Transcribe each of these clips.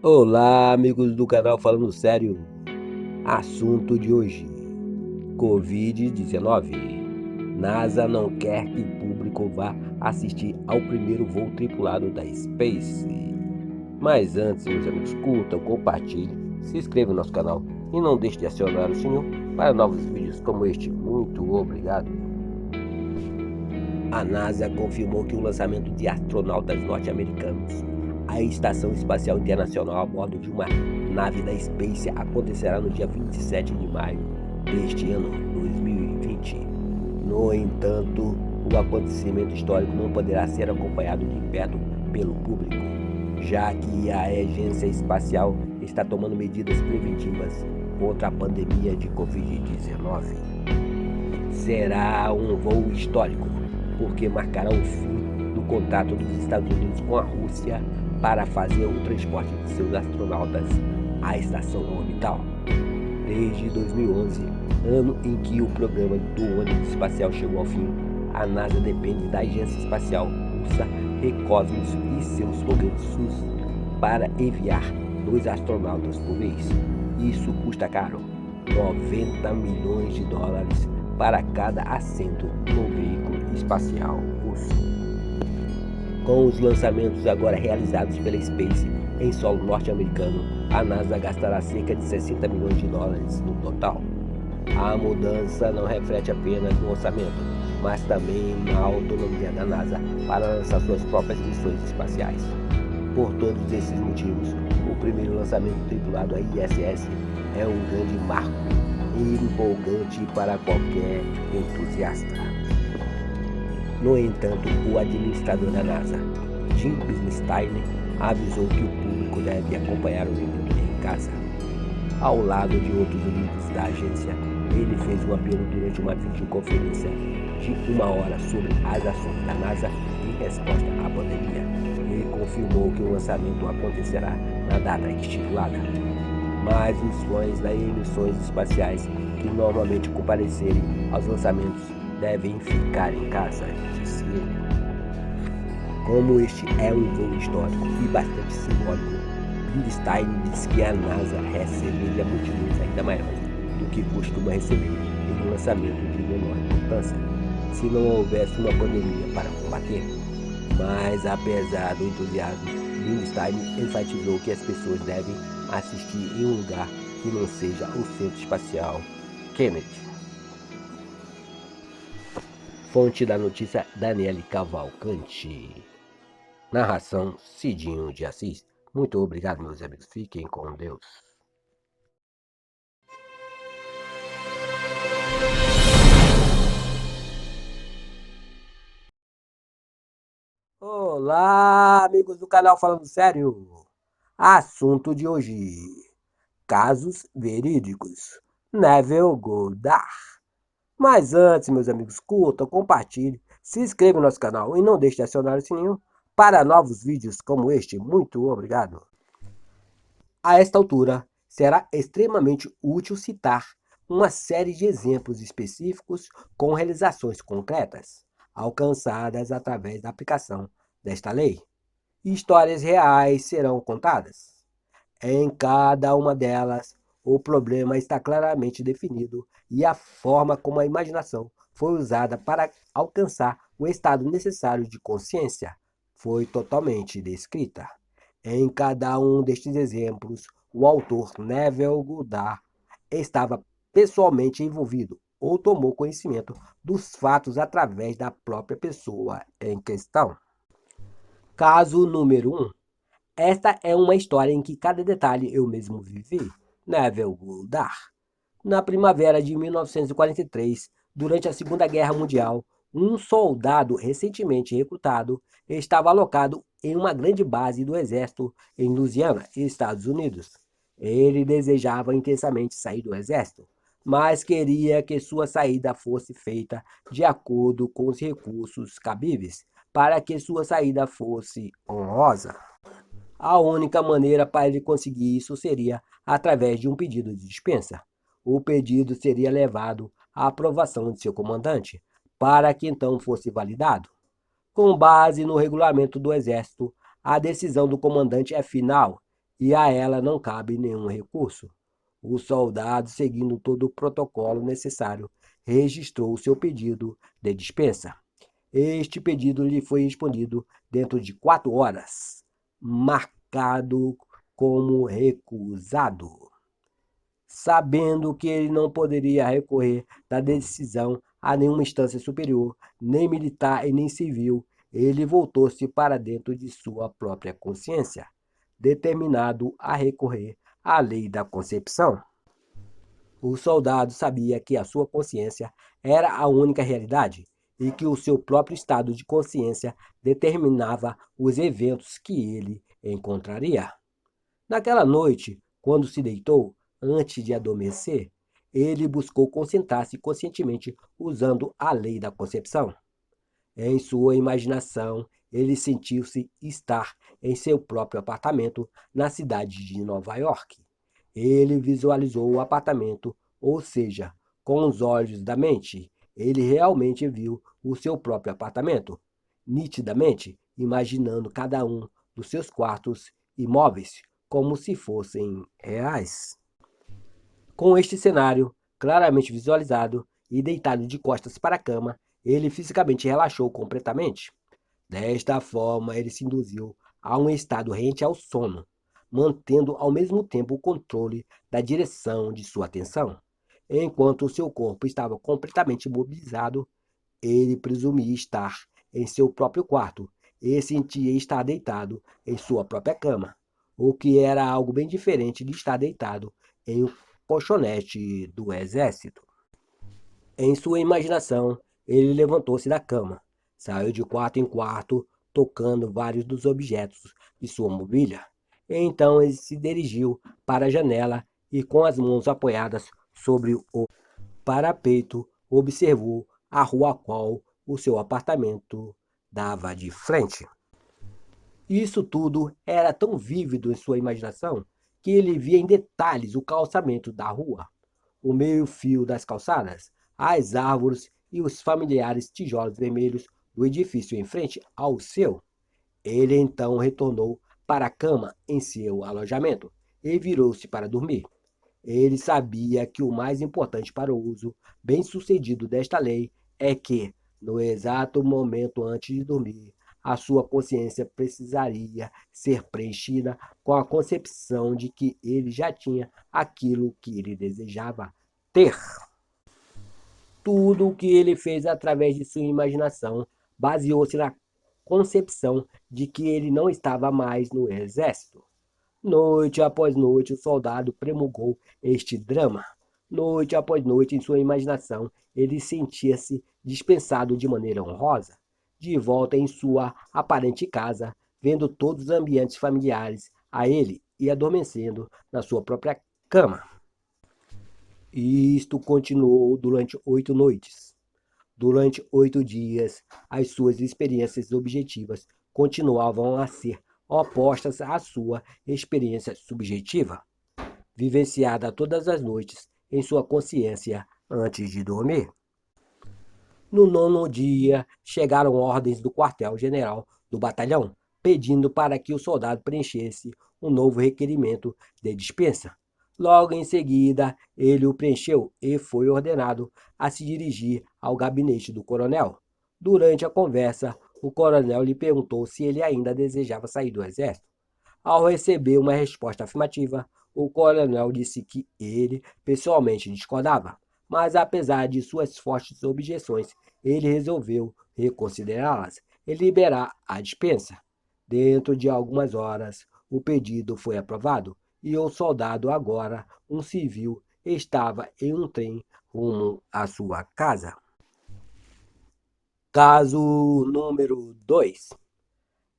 Olá, amigos do canal Falando Sério. Assunto de hoje: Covid-19. NASA não quer que público vá assistir ao primeiro voo tripulado da Space. Mas antes, meus amigos, curtam, compartilhem, se inscrevam no nosso canal e não deixe de acionar o sininho para novos vídeos como este. Muito obrigado. A NASA confirmou que o lançamento de astronautas norte-americanos à Estação Espacial Internacional a bordo de uma nave da Space acontecerá no dia 27 de maio deste ano, 2020. No entanto, o acontecimento histórico não poderá ser acompanhado de perto pelo público, já que a agência espacial está tomando medidas preventivas contra a pandemia de Covid-19. Será um voo histórico, porque marcará o fim do contrato dos Estados Unidos com a Rússia para fazer o transporte de seus astronautas à estação orbital. Desde 2011, ano em que o programa do ônibus espacial chegou ao fim, a NASA depende da agência espacial russa Roscosmos e seus foguetes para enviar 2 astronautas por vez. Isso custa caro, 90 milhões de dólares para cada assento no veículo espacial russo. Com os lançamentos agora realizados pela Space em solo norte-americano, a NASA gastará cerca de 60 milhões de dólares no total. A mudança não reflete apenas no orçamento, mas também na autonomia da NASA para lançar suas próprias missões espaciais. Por todos esses motivos, o primeiro lançamento tripulado à ISS é um grande marco e empolgante para qualquer entusiasta. No entanto, o administrador da NASA, Jim Bridenstine, avisou que o público deve acompanhar o evento em casa. Ao lado de outros líderes da agência, ele fez um apelo durante uma videoconferência de 1 hora sobre as ações da NASA em resposta à pandemia. Ele confirmou que o lançamento acontecerá na data estipulada, mas os fãs das emissões espaciais que normalmente comparecerem aos lançamentos devem ficar em casa, disse ele. Como este é um voo histórico e bastante simbólico, Bridenstine disse que a NASA receberia multidões ainda maiores do que costuma receber em um lançamento de menor importância, se não houvesse uma pandemia para combater. Mas, apesar do entusiasmo, Bridenstine enfatizou que as pessoas devem assistir em um lugar que não seja o Centro Espacial Kennedy. Fonte da notícia: Daniele Cavalcante. Narração: Cidinho de Assis. Muito obrigado, meus amigos. Fiquem com Deus. Olá, amigos do canal Falando Sério. Assunto de hoje: casos verídicos. Neville Goddard. Mas antes, meus amigos, curtam, compartilhem, se inscrevam no nosso canal e não deixe de acionar o sininho para novos vídeos como este. Muito obrigado. A esta altura, será extremamente útil citar uma série de exemplos específicos com realizações concretas, alcançadas através da aplicação desta lei. Histórias reais serão contadas. Em cada uma delas, o problema está claramente definido e a forma como a imaginação foi usada para alcançar o estado necessário de consciência foi totalmente descrita. Em cada um destes exemplos, o autor Neville Goddard estava pessoalmente envolvido ou tomou conhecimento dos fatos através da própria pessoa em questão. Caso número 1. Esta é uma história em que cada detalhe eu mesmo vivi. Neville Goddard. Na primavera de 1943, durante a Segunda Guerra Mundial, um soldado recentemente recrutado estava alocado em uma grande base do exército em Louisiana, Estados Unidos. Ele desejava intensamente sair do exército, mas queria que sua saída fosse feita de acordo com os recursos cabíveis para que sua saída fosse honrosa. A única maneira para ele conseguir isso seria através de um pedido de dispensa. O pedido seria levado à aprovação de seu comandante, para que então fosse validado. Com base no regulamento do Exército, a decisão do comandante é final e a ela não cabe nenhum recurso. O soldado, seguindo todo o protocolo necessário, registrou o seu pedido de dispensa. Este pedido lhe foi respondido dentro de 4 horas, marcado como recusado. Sabendo que ele não poderia recorrer da decisão a nenhuma instância superior, nem militar e nem civil, ele voltou-se para dentro de sua própria consciência, determinado a recorrer à lei da concepção. O soldado sabia que a sua consciência era a única realidade e que o seu próprio estado de consciência determinava os eventos que ele encontraria. Naquela noite, quando se deitou, antes de adormecer, ele buscou concentrar-se conscientemente usando a lei da concepção. Em sua imaginação, ele sentiu-se estar em seu próprio apartamento na cidade de Nova York. Ele visualizou o apartamento, ou seja, com os olhos da mente, ele realmente viu o seu próprio apartamento, nitidamente imaginando cada um dos seus quartos e móveis como se fossem reais. Com este cenário claramente visualizado e deitado de costas para a cama, ele fisicamente relaxou completamente. Desta forma, ele se induziu a um estado rente ao sono, mantendo ao mesmo tempo o controle da direção de sua atenção. Enquanto o seu corpo estava completamente imobilizado, ele presumia estar em seu próprio quarto e sentia estar deitado em sua própria cama, o que era algo bem diferente de estar deitado em um colchonete do exército. Em sua imaginação, ele levantou-se da cama, saiu de quarto em quarto, tocando vários dos objetos de sua mobília. Então ele se dirigiu para a janela e, com as mãos apoiadas sobre o parapeito, observou a rua a qual o seu apartamento dava de frente. Isso tudo era tão vívido em sua imaginação que ele via em detalhes o calçamento da rua, o meio-fio das calçadas, as árvores e os familiares tijolos vermelhos do edifício em frente ao seu. Ele então retornou para a cama em seu alojamento e virou-se para dormir. Ele sabia que o mais importante para o uso bem-sucedido desta lei é que, no exato momento antes de dormir, a sua consciência precisaria ser preenchida com a concepção de que ele já tinha aquilo que ele desejava ter. Tudo o que ele fez através de sua imaginação baseou-se na concepção de que ele não estava mais no exército. Noite após noite, o soldado promulgou este drama. Noite após noite, em sua imaginação, ele sentia-se dispensado de maneira honrosa, de volta em sua aparente casa, vendo todos os ambientes familiares a ele e adormecendo na sua própria cama. E isto continuou durante 8 noites. Durante 8 dias, as suas experiências objetivas continuavam a ser opostas à sua experiência subjetiva, vivenciada todas as noites em sua consciência antes de dormir. No nono dia, chegaram ordens do quartel-general do batalhão, pedindo para que o soldado preenchesse um novo requerimento de dispensa. Logo em seguida, ele o preencheu e foi ordenado a se dirigir ao gabinete do coronel. Durante a conversa, o coronel lhe perguntou se ele ainda desejava sair do exército. Ao receber uma resposta afirmativa, o coronel disse que ele pessoalmente discordava, mas apesar de suas fortes objeções, ele resolveu reconsiderá-las e liberar a dispensa. Dentro de algumas horas, o pedido foi aprovado e o soldado, agora um civil, estava em um trem rumo à sua casa. Caso número 2.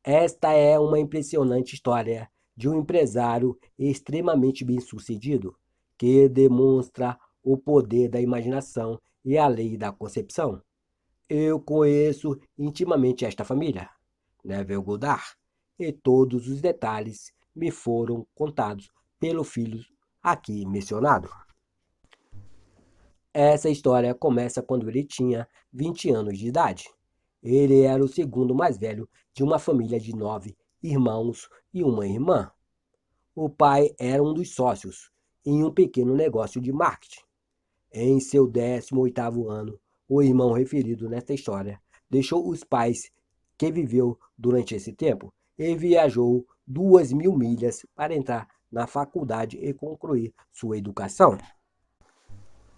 Esta é uma impressionante história de um empresário extremamente bem-sucedido que demonstra o poder da imaginação e a lei da concepção. Eu conheço intimamente esta família, Neville Goddard, e todos os detalhes me foram contados pelo filho aqui mencionado. Essa história começa quando ele tinha 20 anos de idade. Ele era o segundo mais velho de uma família de 9 irmãos e uma irmã. O pai era um dos sócios em um pequeno negócio de marketing. Em seu 18º ano, o irmão referido nesta história deixou os pais que viveu durante esse tempo e viajou 2.000 milhas para entrar na faculdade e concluir sua educação.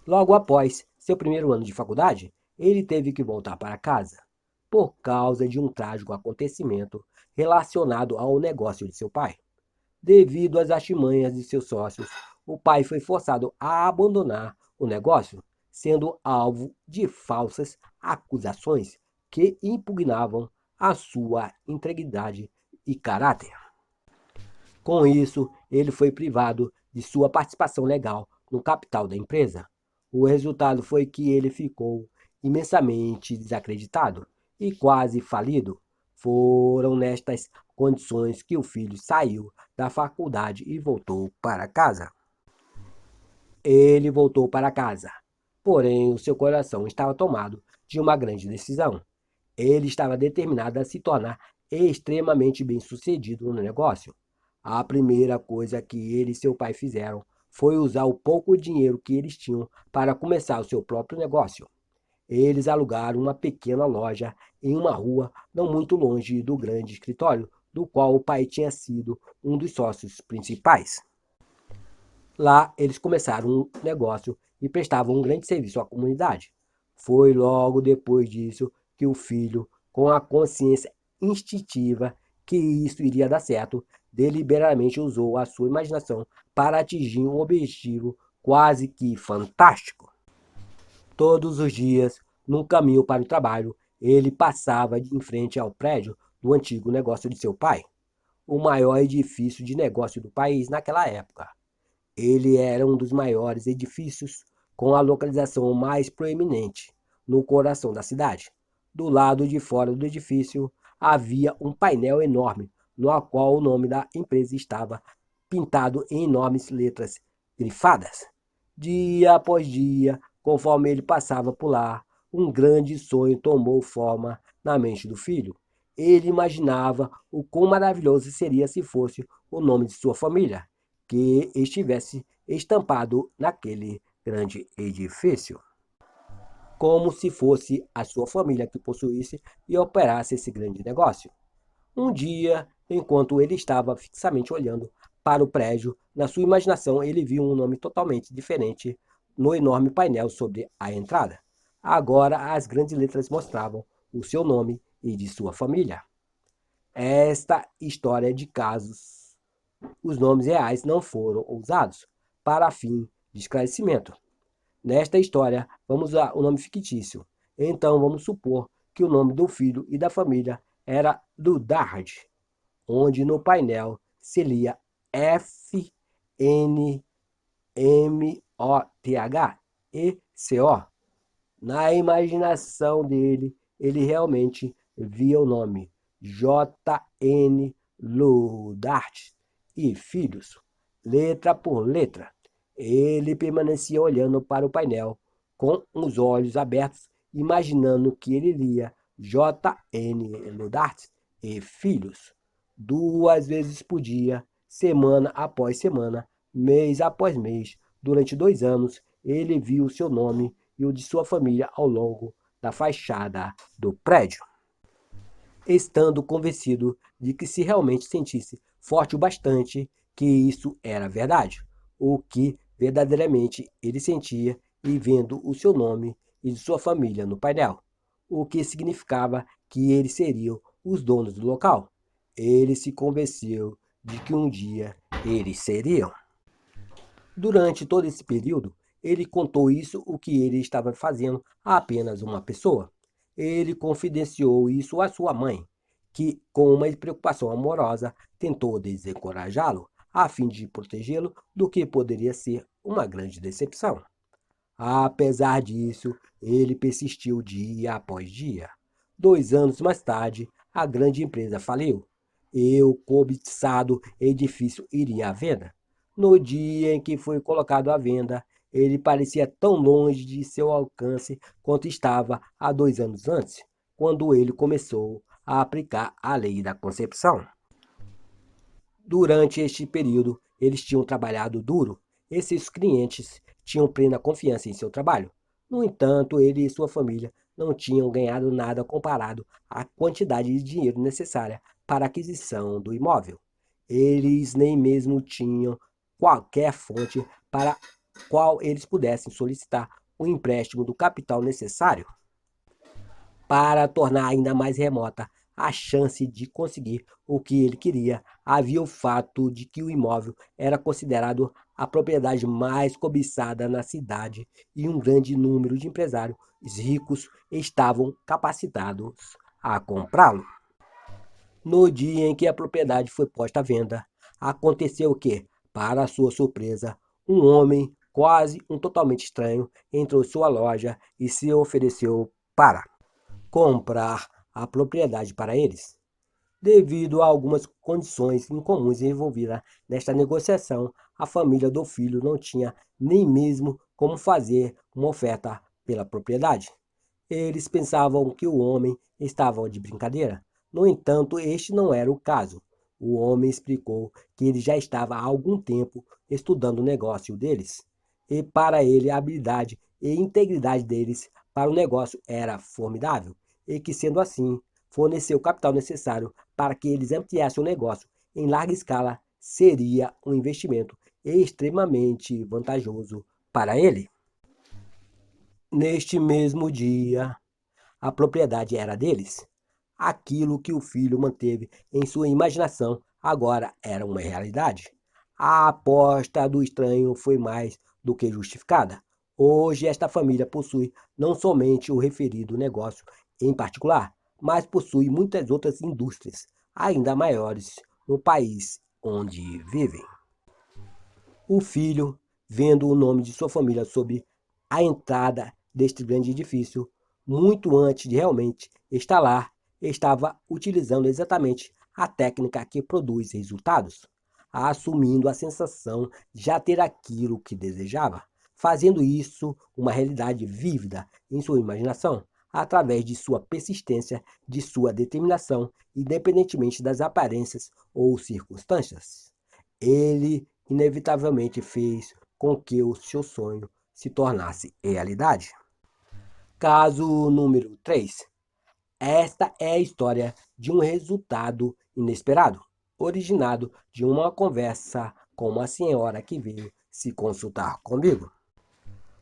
Logo após seu primeiro ano de faculdade, ele teve que voltar para casa por causa de um trágico acontecimento relacionado ao negócio de seu pai. Devido às artimanhas de seus sócios, o pai foi forçado a abandonar o negócio, sendo alvo de falsas acusações que impugnavam a sua integridade e caráter. Com isso, ele foi privado de sua participação legal no capital da empresa. O resultado foi que ele ficou imensamente desacreditado e quase falido. Foram nestas condições que o filho saiu da faculdade e voltou para casa. Ele voltou para casa, porém o seu coração estava tomado de uma grande decisão. Ele estava determinado a se tornar extremamente bem-sucedido no negócio. A primeira coisa que ele e seu pai fizeram foi usar o pouco dinheiro que eles tinham para começar o seu próprio negócio. Eles alugaram uma pequena loja em uma rua não muito longe do grande escritório, do qual o pai tinha sido um dos sócios principais. Lá eles começaram um negócio e prestavam um grande serviço à comunidade. Foi logo depois disso que o filho, com a consciência instintiva que isso iria dar certo, deliberadamente usou a sua imaginação para atingir um objetivo quase que fantástico. Todos os dias, no caminho para o trabalho, ele passava em frente ao prédio do antigo negócio de seu pai, o maior edifício de negócio do país naquela época. Ele era um dos maiores edifícios, com a localização mais proeminente, no coração da cidade. Do lado de fora do edifício havia um painel enorme, no qual o nome da empresa estava pintado em enormes letras grifadas. Dia após dia, conforme ele passava por lá, um grande sonho tomou forma na mente do filho. Ele imaginava o quão maravilhoso seria se fosse o nome de sua família, que estivesse estampado naquele grande edifício, como se fosse a sua família que possuísse e operasse esse grande negócio. Um dia, enquanto ele estava fixamente olhando para o prédio, na sua imaginação ele viu um nome totalmente diferente no enorme painel sobre a entrada. Agora as grandes letras mostravam o seu nome e de sua família. Esta história de casos, os nomes reais não foram usados para fim de esclarecimento. Nesta história, vamos usar o nome fictício. Então, vamos supor que o nome do filho e da família era Ludard, onde no painel se lia FNMOTHECO. Na imaginação dele, ele realmente via o nome J.N. Ludart e Filhos, letra por letra. Ele permanecia olhando para o painel com os olhos abertos, imaginando que ele lia J.N. Ludart e Filhos 2 vezes por dia, semana após semana, mês após mês. Durante 2 anos, ele viu seu nome e o de sua família ao longo da fachada do prédio, estando convencido de que se realmente sentisse forte o bastante que isso era verdade, o que verdadeiramente ele sentia e vendo o seu nome e de sua família no painel, o que significava que eles seriam os donos do local. Ele se convenceu de que um dia eles seriam. Durante todo esse período, ele contou isso o que ele estava fazendo a apenas uma pessoa. Ele confidenciou isso à sua mãe, que, com uma preocupação amorosa, tentou desencorajá-lo, a fim de protegê-lo do que poderia ser uma grande decepção. Apesar disso, ele persistiu dia após dia. 2 anos mais tarde, a grande empresa faliu e o cobiçado edifício iria à venda. No dia em que foi colocado à venda, ele parecia tão longe de seu alcance quanto estava há 2 anos antes, quando ele começou a aplicar a lei da concepção. Durante este período, eles tinham trabalhado duro e seus clientes tinham plena confiança em seu trabalho. No entanto, ele e sua família não tinham ganhado nada comparado à quantidade de dinheiro necessária para a aquisição do imóvel. Eles nem mesmo tinham qualquer fonte para qual eles pudessem solicitar o empréstimo do capital necessário para tornar ainda mais remota a chance de conseguir o que ele queria. Havia o fato de que o imóvel era considerado a propriedade mais cobiçada na cidade e um grande número de empresários ricos estavam capacitados a comprá-lo. No dia em que a propriedade foi posta à venda, aconteceu que, para sua surpresa, um homem, quase um totalmente estranho, entrou em sua loja e se ofereceu para comprar a propriedade para eles. Devido a algumas condições incomuns envolvidas nesta negociação, a família do filho não tinha nem mesmo como fazer uma oferta pela propriedade. Eles pensavam que o homem estava de brincadeira. No entanto, este não era o caso. O homem explicou que ele já estava há algum tempo estudando o negócio deles, e para ele a habilidade e integridade deles para o negócio era formidável, e que, sendo assim, fornecer o capital necessário para que eles ampliassem o negócio em larga escala seria um investimento extremamente vantajoso para ele. Neste mesmo dia, a propriedade era deles. Aquilo que o filho manteve em sua imaginação agora era uma realidade. A aposta do estranho foi mais do que justificada. Hoje, esta família possui não somente o referido negócio em particular, mas possui muitas outras indústrias, ainda maiores, no país onde vivem. O filho, vendo o nome de sua família sob a entrada deste grande edifício, muito antes de realmente estar lá, estava utilizando exatamente a técnica que produz resultados, assumindo a sensação de já ter aquilo que desejava, fazendo isso uma realidade vívida em sua imaginação, através de sua persistência, de sua determinação, independentemente das aparências ou circunstâncias. Ele inevitavelmente fez com que o seu sonho se tornasse realidade. Caso número 3. Esta é a história de um resultado inesperado, originado de uma conversa com uma senhora que veio se consultar comigo.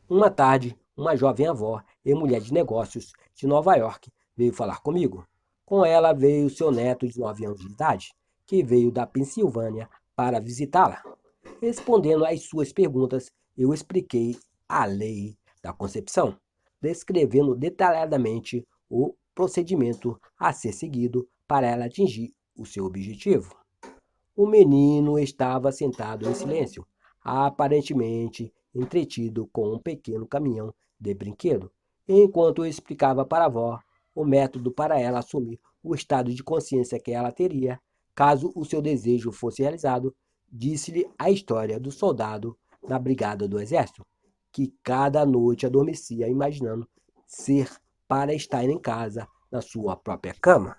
Uma tarde, uma jovem avó e mulher de negócios de Nova York veio falar comigo. Com ela veio seu neto de 9 anos de idade, que veio da Pensilvânia para visitá-la. Respondendo às suas perguntas, eu expliquei a lei da concepção, descrevendo detalhadamente o procedimento a ser seguido para ela atingir o seu objetivo. O menino estava sentado em silêncio, aparentemente entretido com um pequeno caminhão de brinquedo, enquanto eu explicava para a avó o método para ela assumir o estado de consciência que ela teria caso o seu desejo fosse realizado. Disse-lhe a história do soldado da brigada do exército, que cada noite adormecia imaginando ser para estar em casa na sua própria cama.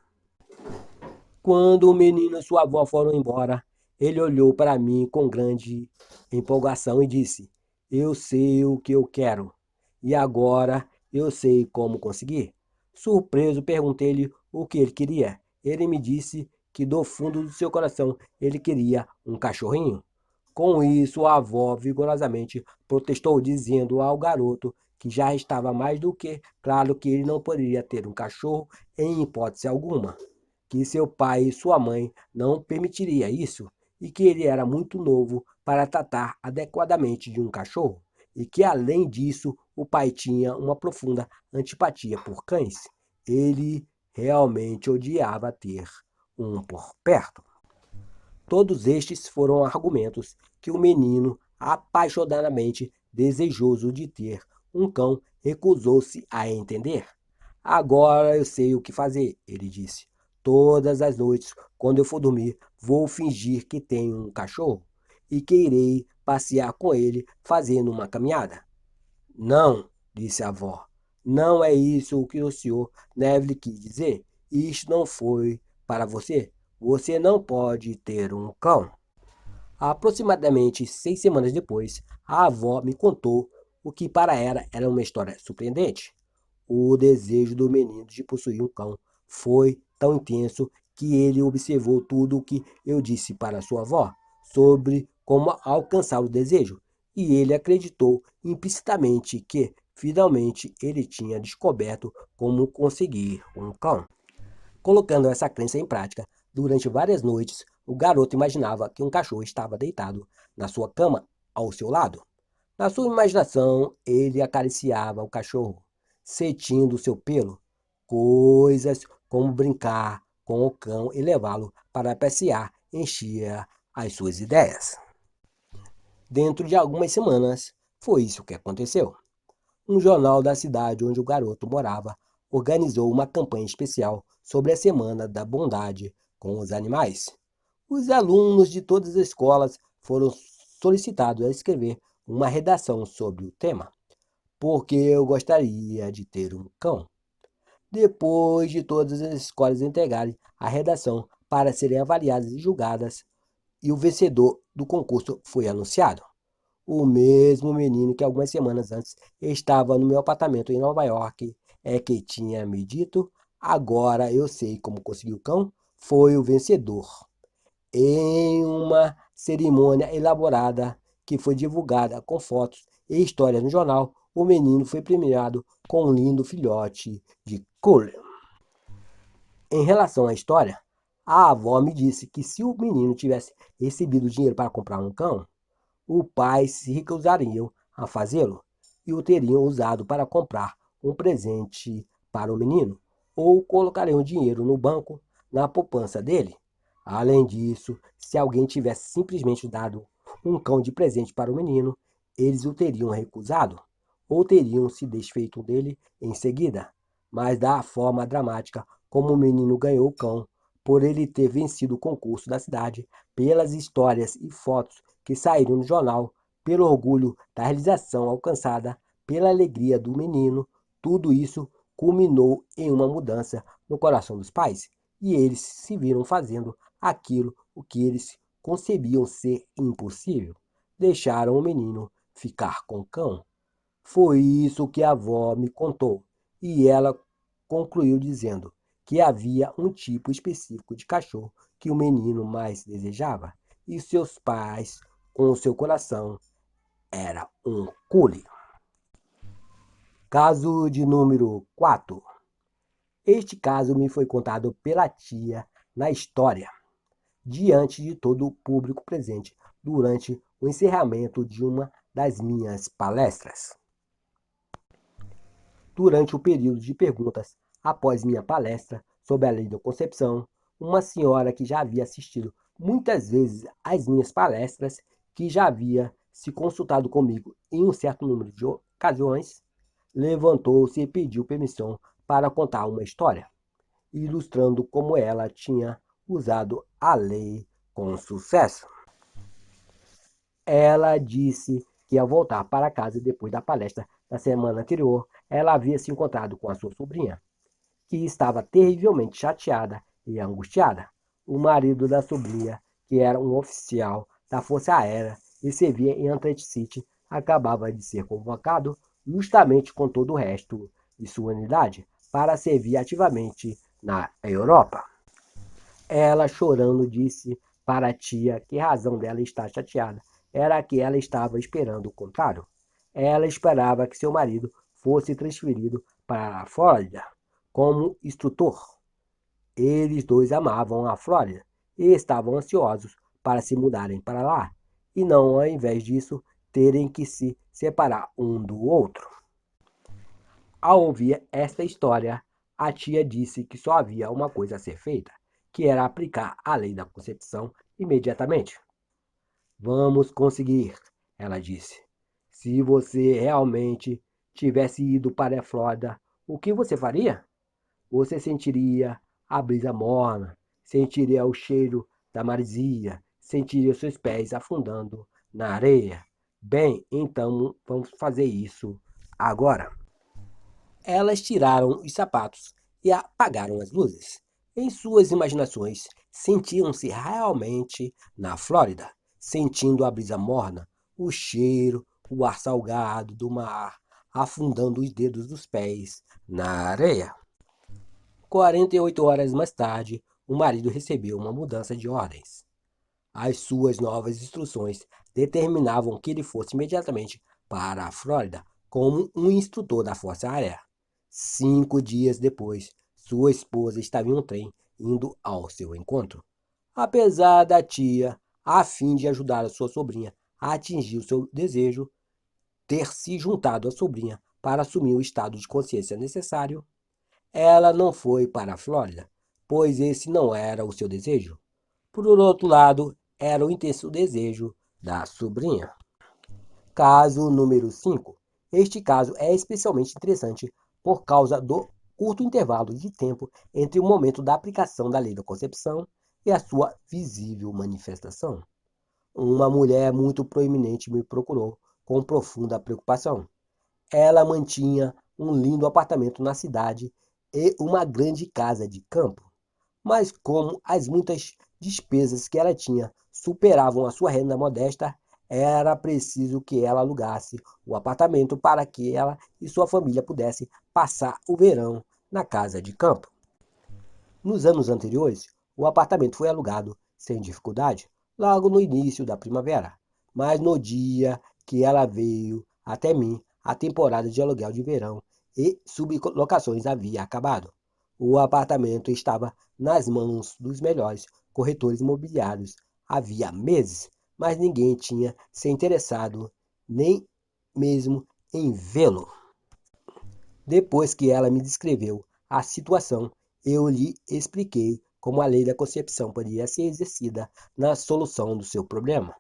Quando o menino e sua avó foram embora, ele olhou para mim com grande empolgação e disse: Eu sei o que eu quero, e agora eu sei como conseguir. Surpreso, perguntei-lhe o que ele queria. Ele me disse que do fundo do seu coração ele queria um cachorrinho. Com isso, a avó vigorosamente protestou, dizendo ao garoto que já estava mais do que claro que ele não poderia ter um cachorro em hipótese alguma, que seu pai e sua mãe não permitiria isso e que ele era muito novo para tratar adequadamente de um cachorro e que, além disso, o pai tinha uma profunda antipatia por cães. Ele realmente odiava ter um por perto. Todos estes foram argumentos que o menino, apaixonadamente desejoso de ter um cão, recusou-se a entender. Agora eu sei o que fazer, ele disse. Todas as noites, quando eu for dormir, vou fingir que tenho um cachorro e que irei passear com ele fazendo uma caminhada. Não, disse a avó, não é isso o que o senhor Neville quis dizer. Isto não foi para você. Você não pode ter um cão. Aproximadamente 6 semanas depois, a avó me contou o que para ela era uma história surpreendente. O desejo do menino de possuir um cão foi tão intenso que ele observou tudo o que eu disse para sua avó sobre como alcançar o desejo, e ele acreditou implicitamente que, finalmente, ele tinha descoberto como conseguir um cão. Colocando essa crença em prática, durante várias noites, o garoto imaginava que um cachorro estava deitado na sua cama ao seu lado. Na sua imaginação, ele acariciava o cachorro, sentindo seu pelo. Coisas como brincar com o cão e levá-lo para passear enchia as suas ideias. Dentro de algumas semanas, foi isso que aconteceu. Um jornal da cidade onde o garoto morava organizou uma campanha especial sobre a Semana da Bondade com os Animais. Os alunos de todas as escolas foram solicitados a escrever uma redação sobre o tema, porque eu gostaria de ter um cão. Depois de todas as escolas entregarem a redação para serem avaliadas e julgadas, e o vencedor do concurso foi anunciado. O mesmo menino que algumas semanas antes estava no meu apartamento em Nova York é que tinha me dito, agora eu sei como conseguir o cão, foi o vencedor. Em uma cerimônia elaborada que foi divulgada com fotos e histórias no jornal, o menino foi premiado com um lindo filhote de Collie. Em relação à história, a avó me disse que se o menino tivesse recebido dinheiro para comprar um cão, o pai se recusariam a fazê-lo e o teriam usado para comprar um presente para o menino, ou colocariam dinheiro no banco na poupança dele. Além disso, se alguém tivesse simplesmente dado um cão de presente para o menino, eles o teriam recusado, ou teriam se desfeito dele em seguida. Mas da forma dramática como o menino ganhou o cão, por ele ter vencido o concurso da cidade, pelas histórias e fotos que saíram no jornal, pelo orgulho da realização alcançada, pela alegria do menino, tudo isso culminou em uma mudança no coração dos pais, e eles se viram fazendo aquilo o que eles concebiam ser impossível. Deixaram o menino ficar com o cão. Foi isso que a avó me contou, e ela concluiu dizendo que havia um tipo específico de cachorro que o menino mais desejava, e seus pais, com o seu coração, era um Collie. Caso de número 4. Este caso me foi contado pela tia na história, diante de todo o público presente durante o encerramento de uma das minhas palestras. Durante o período de perguntas após minha palestra sobre a lei da concepção, uma senhora que já havia assistido muitas vezes às minhas palestras, que já havia se consultado comigo em um certo número de ocasiões, levantou-se e pediu permissão para contar uma história, ilustrando como ela tinha usado a lei com sucesso. Ela disse que ao voltar para casa depois da palestra da semana anterior, ela havia se encontrado com a sua sobrinha, que estava terrivelmente chateada e angustiada. O marido da sobrinha, que era um oficial da Força Aérea e servia em Atlantic City, acabava de ser convocado, justamente com todo o resto de sua unidade, para servir ativamente na Europa. Ela, chorando, disse para a tia que a razão dela estar chateada era que ela estava esperando o contrário. Ela esperava que seu marido fosse transferido para a Flórida como instrutor. Eles dois amavam a Flórida e estavam ansiosos para se mudarem para lá, e não, ao invés disso, terem que se separar um do outro. Ao ouvir esta história, a tia disse que só havia uma coisa a ser feita, que era aplicar a lei da concepção imediatamente. Vamos conseguir, ela disse. Se você realmente tivesse ido para a Flórida, o que você faria? Você sentiria a brisa morna, sentiria o cheiro da maresia, sentiria seus pés afundando na areia. Bem, então vamos fazer isso agora. Elas tiraram os sapatos e apagaram as luzes. Em suas imaginações, sentiam-se realmente na Flórida, sentindo a brisa morna, o cheiro, o ar salgado do mar, afundando os dedos dos pés na areia. 48 horas mais tarde, o marido recebeu uma mudança de ordens. As suas novas instruções determinavam que ele fosse imediatamente para a Flórida como um instrutor da Força Aérea. 5 dias depois, sua esposa estava em um trem indo ao seu encontro. Apesar da tia, a fim de ajudar a sua sobrinha a atingir o seu desejo, ter se juntado à sobrinha para assumir o estado de consciência necessário, ela não foi para a Flórida, pois esse não era o seu desejo. Por outro lado, era o intenso desejo da sobrinha. Caso número 5. Este caso é especialmente interessante por causa do curto intervalo de tempo entre o momento da aplicação da lei da concepção e a sua visível manifestação. Uma mulher muito proeminente me procurou com profunda preocupação. Ela mantinha um lindo apartamento na cidade e uma grande casa de campo. Mas como as muitas despesas que ela tinha superavam a sua renda modesta, era preciso que ela alugasse o apartamento para que ela e sua família pudessem passar o verão na casa de campo. Nos anos anteriores, o apartamento foi alugado sem dificuldade, logo no início da primavera. Mas no dia que ela veio até mim, a temporada de aluguel de verão e sublocações havia acabado. O apartamento estava nas mãos dos melhores corretores imobiliários havia meses, mas ninguém tinha se interessado nem mesmo em vê-lo. Depois que ela me descreveu a situação, eu lhe expliquei como a lei da concepção poderia ser exercida na solução do seu problema.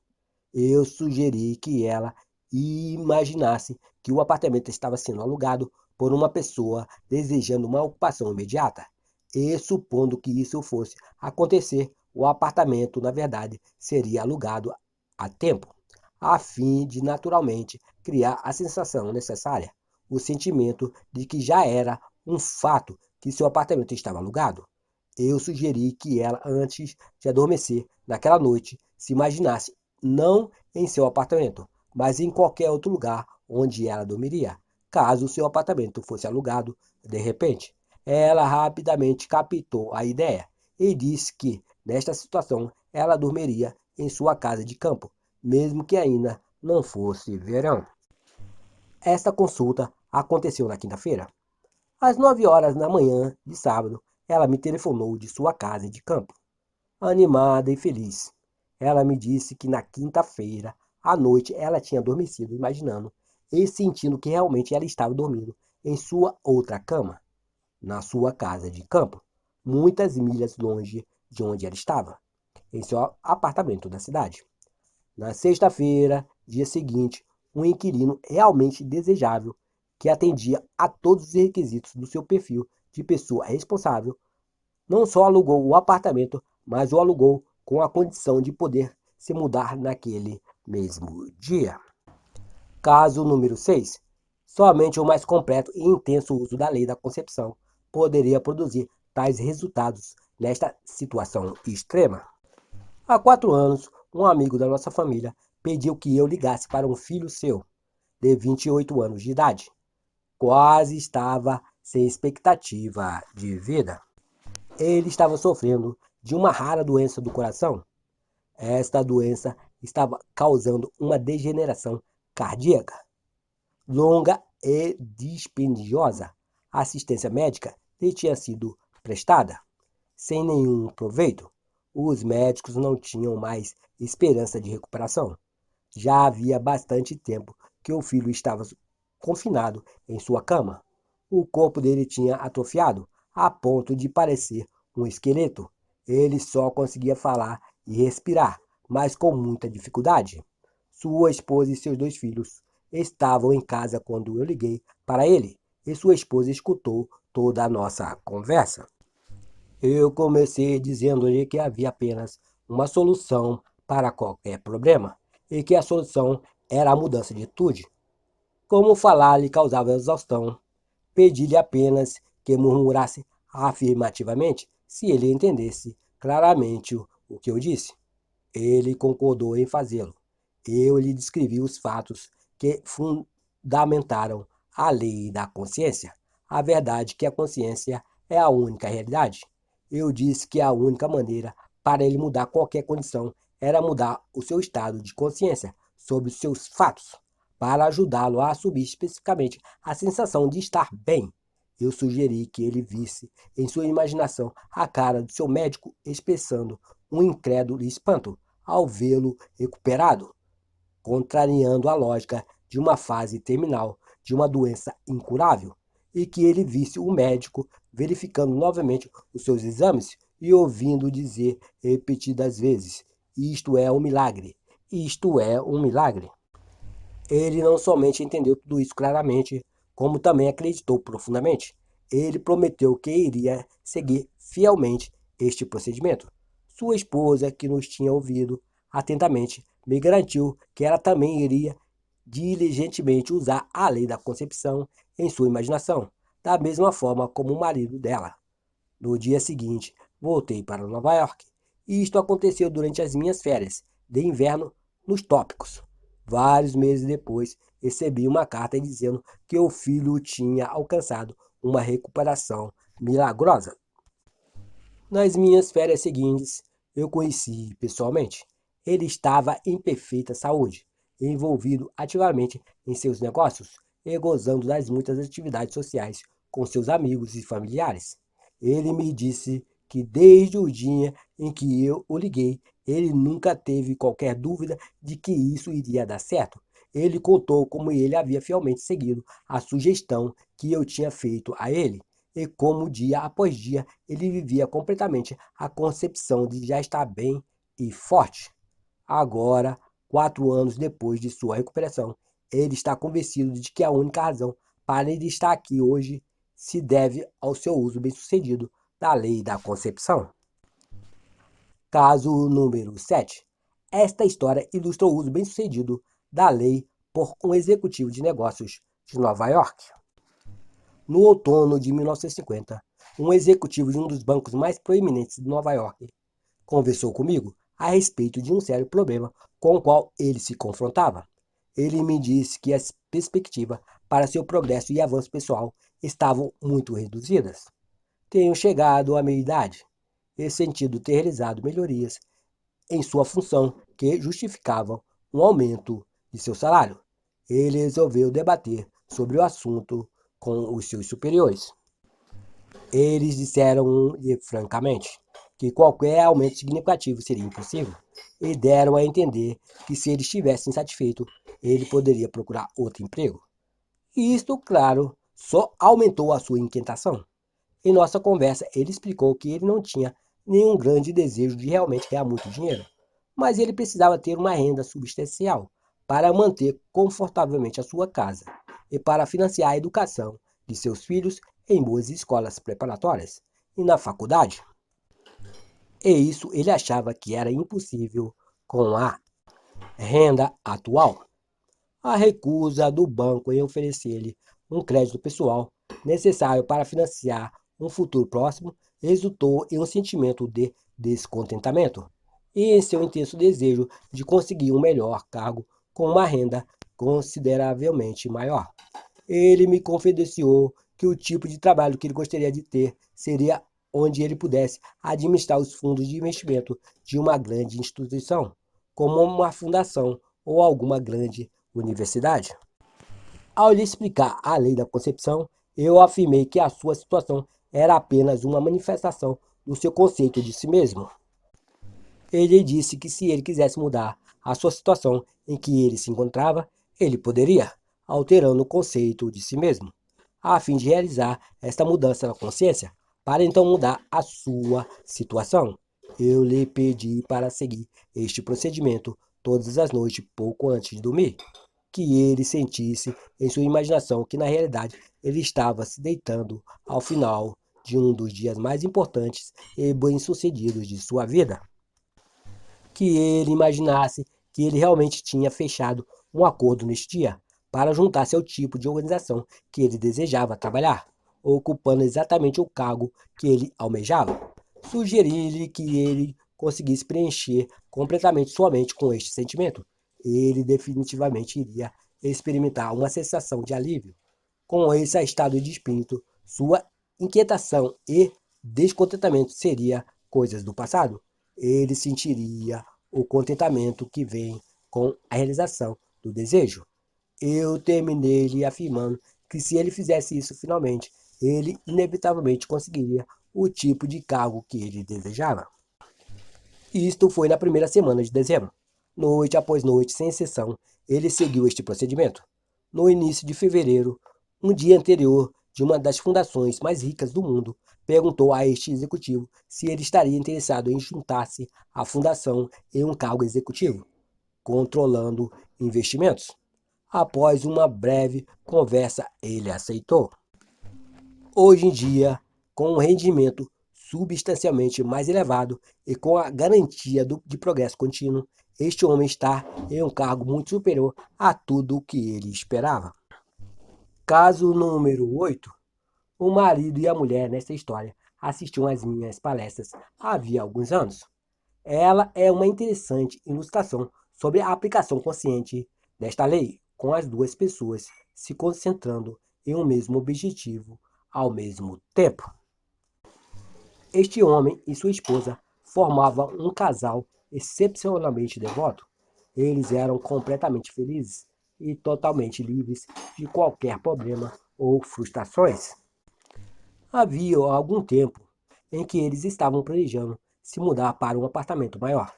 Eu sugeri que ela imaginasse que o apartamento estava sendo alugado por uma pessoa desejando uma ocupação imediata. E supondo que isso fosse acontecer, o apartamento, na verdade, seria alugado a tempo, a fim de naturalmente criar a sensação necessária, o sentimento de que já era um fato que seu apartamento estava alugado. Eu sugeri que ela, antes de adormecer naquela noite, se imaginasse não em seu apartamento, mas em qualquer outro lugar onde ela dormiria, caso seu apartamento fosse alugado de repente. Ela rapidamente captou a ideia e disse que, nesta situação, ela dormiria em sua casa de campo, mesmo que ainda não fosse verão. Esta consulta aconteceu na quinta-feira. Às 9 horas da manhã de sábado, ela me telefonou de sua casa de campo, animada e feliz. Ela me disse que na quinta-feira à noite ela tinha adormecido imaginando e sentindo que realmente ela estava dormindo em sua outra cama, na sua casa de campo, muitas milhas longe de onde ela estava, em seu apartamento da cidade. Na sexta-feira, dia seguinte, um inquilino realmente desejável, que atendia a todos os requisitos do seu perfil de pessoa responsável, não só alugou o apartamento, mas o alugou com a condição de poder se mudar naquele mesmo dia. Caso número 6. Somente o mais completo e intenso uso da lei da concepção poderia produzir tais resultados nesta situação extrema. Há 4 anos, um amigo da nossa família pediu que eu ligasse para um filho seu, de 28 anos de idade. Quase estava sem expectativa de vida. Ele estava sofrendo de uma rara doença do coração. Esta doença estava causando uma degeneração cardíaca longa e dispendiosa. A assistência médica lhe tinha sido prestada sem nenhum proveito. Os médicos não tinham mais esperança de recuperação. Já havia bastante tempo que o filho estava confinado em sua cama. O corpo dele tinha atrofiado a ponto de parecer um esqueleto. Ele só conseguia falar e respirar, mas com muita dificuldade. Sua esposa e seus 2 filhos estavam em casa quando eu liguei para ele, e sua esposa escutou toda a nossa conversa. Eu comecei dizendo-lhe que havia apenas uma solução para qualquer problema, e que a solução era a mudança de atitude. Como falar lhe causava exaustão, pedi-lhe apenas que murmurasse afirmativamente se ele entendesse claramente o que eu disse. Ele concordou em fazê-lo. Eu lhe descrevi os fatos que fundamentaram a lei da consciência. A verdade é que a consciência é a única realidade. Eu disse que a única maneira para ele mudar qualquer condição era mudar o seu estado de consciência sobre os seus fatos, para ajudá-lo a assumir especificamente a sensação de estar bem. Eu sugeri que ele visse em sua imaginação a cara do seu médico expressando um incrédulo espanto ao vê-lo recuperado, contrariando a lógica de uma fase terminal de uma doença incurável, e que ele visse o médico verificando novamente os seus exames e ouvindo dizer repetidas vezes: "Isto é um milagre, isto é um milagre". Ele não somente entendeu tudo isso claramente, como também acreditou profundamente. Ele prometeu que iria seguir fielmente este procedimento. Sua esposa, que nos tinha ouvido atentamente, me garantiu que ela também iria diligentemente usar a lei da concepção em sua imaginação, da mesma forma como o marido dela. No dia seguinte, voltei para Nova York, e isto aconteceu durante as minhas férias de inverno nos Tópicos. Vários meses depois, recebi uma carta dizendo que o filho tinha alcançado uma recuperação milagrosa. Nas minhas férias seguintes, eu conheci pessoalmente. Ele estava em perfeita saúde, envolvido ativamente em seus negócios e gozando das muitas atividades sociais com seus amigos e familiares. Ele me disse que desde o dia em que eu o liguei, ele nunca teve qualquer dúvida de que isso iria dar certo. Ele contou como ele havia fielmente seguido a sugestão que eu tinha feito a ele, e como dia após dia ele vivia completamente a concepção de já estar bem e forte. Agora, 4 anos depois de sua recuperação, ele está convencido de que a única razão para ele estar aqui hoje se deve ao seu uso bem-sucedido da lei da concepção. Caso número 7. Esta história ilustra o uso bem-sucedido da lei por um executivo de negócios de Nova York. No outono de 1950, um executivo de um dos bancos mais proeminentes de Nova York conversou comigo a respeito de um sério problema com o qual ele se confrontava. Ele me disse que as perspectivas para seu progresso e avanço pessoal estavam muito reduzidas. Tenho chegado à meia-idade e sentido ter realizado melhorias em sua função que justificavam um aumento de seu salário. Ele resolveu debater sobre o assunto com os seus superiores. Eles disseram-lhe francamente que qualquer aumento significativo seria impossível e deram a entender que, se ele estivesse insatisfeito, ele poderia procurar outro emprego. E isto, claro, só aumentou a sua inquietação. Em nossa conversa, ele explicou que ele não tinha nenhum grande desejo de realmente ganhar muito dinheiro, mas ele precisava ter uma renda substancial para manter confortavelmente a sua casa e para financiar a educação de seus filhos em boas escolas preparatórias e na faculdade. E isso ele achava que era impossível com a renda atual. A recusa do banco em oferecer-lhe um crédito pessoal necessário para financiar um futuro próximo resultou em um sentimento de descontentamento e em seu intenso desejo de conseguir um melhor cargo com uma renda consideravelmente maior. Ele me confidenciou que o tipo de trabalho que ele gostaria de ter seria onde ele pudesse administrar os fundos de investimento de uma grande instituição, como uma fundação ou alguma grande universidade. Ao lhe explicar a lei da concepção, eu afirmei que a sua situação era apenas uma manifestação do seu conceito de si mesmo. Ele disse que, se ele quisesse mudar a sua situação em que ele se encontrava, ele poderia, alterando o conceito de si mesmo, a fim de realizar esta mudança na consciência, para então mudar a sua situação. Eu lhe pedi para seguir este procedimento todas as noites pouco antes de dormir, que ele sentisse em sua imaginação que, na realidade, ele estava se deitando ao final de um dos dias mais importantes e bem-sucedidos de sua vida. Que ele imaginasse que ele realmente tinha fechado um acordo neste dia para juntar-se ao tipo de organização que ele desejava trabalhar, ocupando exatamente o cargo que ele almejava. Sugeri-lhe que ele conseguisse preencher completamente sua mente com este sentimento. Ele definitivamente iria experimentar uma sensação de alívio. Com esse estado de espírito, sua inquietação e descontentamento seria coisas do passado. Ele sentiria o contentamento que vem com a realização do desejo. Eu terminei lhe afirmando que se ele fizesse isso finalmente, ele inevitavelmente conseguiria o tipo de cargo que ele desejava. Isto foi na primeira semana de dezembro. Noite após noite, sem exceção, ele seguiu este procedimento. No início de fevereiro, um dia anterior de uma das fundações mais ricas do mundo, perguntou a este executivo se ele estaria interessado em juntar-se à fundação em um cargo executivo, controlando investimentos. Após uma breve conversa, ele aceitou. Hoje em dia, com um rendimento substancialmente mais elevado e com a garantia de progresso contínuo, este homem está em um cargo muito superior a tudo o que ele esperava. Caso número 8. O marido e a mulher nesta história assistiam às minhas palestras havia alguns anos. Ela é uma interessante ilustração sobre a aplicação consciente desta lei, com as duas pessoas se concentrando em um mesmo objetivo ao mesmo tempo. Este homem e sua esposa formavam um casal excepcionalmente devoto. Eles eram completamente felizes e totalmente livres de qualquer problema ou frustrações. Havia algum tempo em que eles estavam planejando se mudar para um apartamento maior.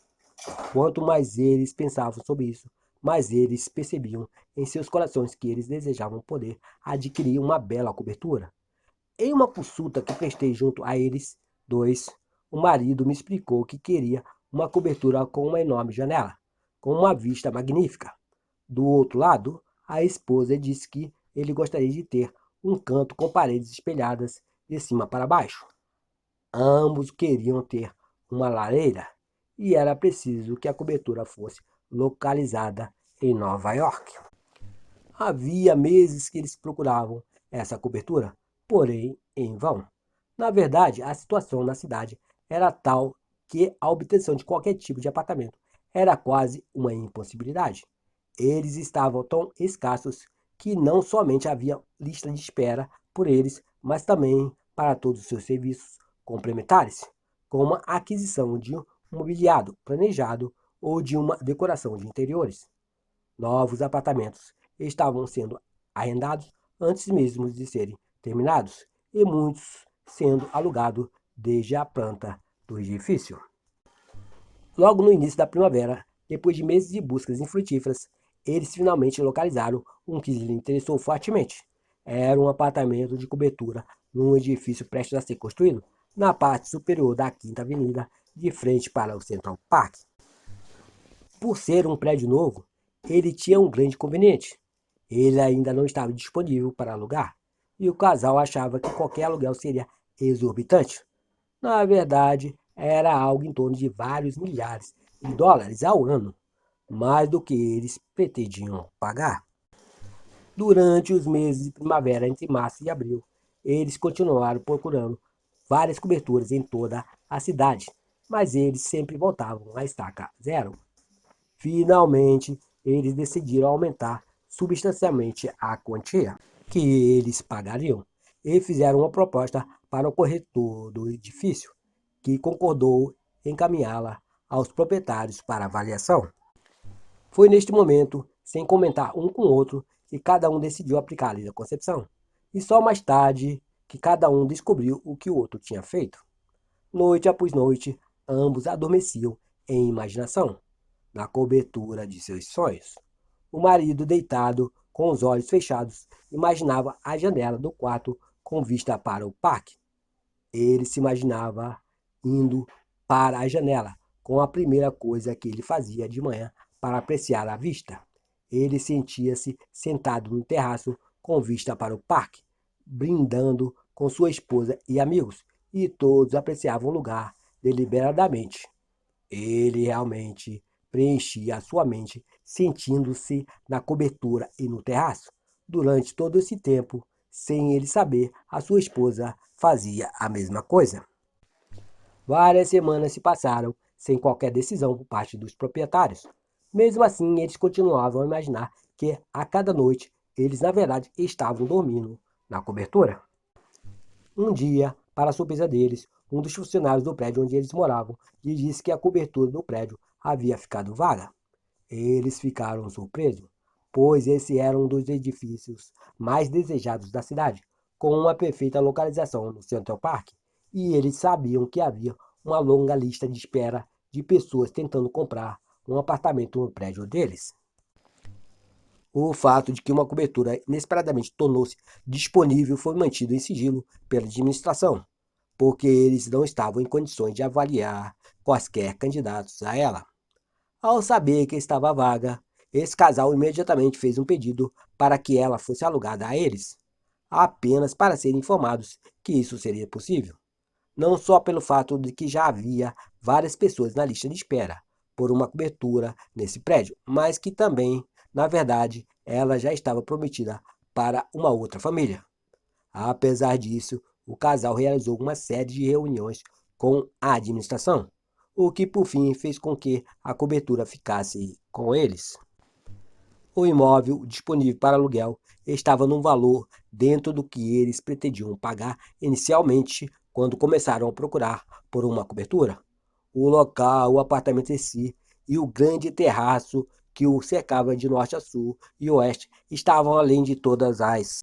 Quanto mais eles pensavam sobre isso, mais eles percebiam em seus corações que eles desejavam poder adquirir uma bela cobertura. Em uma consulta que prestei junto a eles dois, o marido me explicou que queria uma cobertura com uma enorme janela, com uma vista magnífica. Do outro lado, a esposa disse que ele gostaria de ter um canto com paredes espelhadas de cima para baixo. Ambos queriam ter uma lareira e era preciso que a cobertura fosse localizada em Nova York. Havia meses que eles procuravam essa cobertura, porém em vão. Na verdade, a situação na cidade era tal que a obtenção de qualquer tipo de apartamento era quase uma impossibilidade. Eles estavam tão escassos que não somente havia lista de espera por eles, mas também para todos os seus serviços complementares, como a aquisição de um mobiliário planejado ou de uma decoração de interiores. Novos apartamentos estavam sendo arrendados antes mesmo de serem terminados e muitos sendo alugados desde a planta do edifício. Logo no início da primavera, depois de meses de buscas infrutíferas, eles finalmente localizaram um que lhes interessou fortemente. Era um apartamento de cobertura num edifício prestes a ser construído na parte superior da Quinta Avenida, de frente para o Central Park. Por ser um prédio novo, ele tinha um grande inconveniente. Ele ainda não estava disponível para alugar, e o casal achava que qualquer aluguel seria exorbitante. Na verdade, era algo em torno de vários milhares de dólares ao ano, mais do que eles pretendiam pagar. Durante os meses de primavera, entre março e abril, eles continuaram procurando várias coberturas em toda a cidade, mas eles sempre voltavam à estaca zero. Finalmente, eles decidiram aumentar substancialmente a quantia que eles pagariam e fizeram uma proposta para o corretor do edifício, que concordou em encaminhá-la aos proprietários para avaliação. Foi neste momento, sem comentar um com o outro, que cada um decidiu aplicar a lei da concepção, e só mais tarde que cada um descobriu o que o outro tinha feito. Noite após noite, ambos adormeciam em imaginação, na cobertura de seus sonhos. O marido, deitado, com os olhos fechados, imaginava a janela do quarto com vista para o parque. Ele se imaginava indo para a janela, com a primeira coisa que ele fazia de manhã para apreciar a vista. Ele sentia-se sentado no terraço com vista para o parque, brindando com sua esposa e amigos, e todos apreciavam o lugar deliberadamente. Ele realmente preenchia a sua mente, sentindo-se na cobertura e no terraço. Durante todo esse tempo, sem ele saber, a sua esposa fazia a mesma coisa. Várias semanas se passaram sem qualquer decisão por parte dos proprietários. Mesmo assim, eles continuavam a imaginar que, a cada noite, eles na verdade estavam dormindo na cobertura. Um dia, para a surpresa deles, um dos funcionários do prédio onde eles moravam lhes disse que a cobertura do prédio havia ficado vaga. Eles ficaram surpresos, pois esse era um dos edifícios mais desejados da cidade, com uma perfeita localização no Central Park, e eles sabiam que havia uma longa lista de espera de pessoas tentando comprar um apartamento no prédio deles. O fato de que uma cobertura inesperadamente tornou-se disponível foi mantido em sigilo pela administração, porque eles não estavam em condições de avaliar quaisquer candidatos a ela. Ao saber que estava vaga, esse casal imediatamente fez um pedido para que ela fosse alugada a eles, apenas para serem informados que isso seria possível. Não só pelo fato de que já havia várias pessoas na lista de espera por uma cobertura nesse prédio, mas que também, na verdade, ela já estava prometida para uma outra família. Apesar disso, o casal realizou uma série de reuniões com a administração, o que por fim fez com que a cobertura ficasse com eles. O imóvel disponível para aluguel estava num valor dentro do que eles pretendiam pagar inicialmente quando começaram a procurar por uma cobertura. O local, o apartamento em si e o grande terraço que o cercava de norte a sul e oeste estavam além de todas as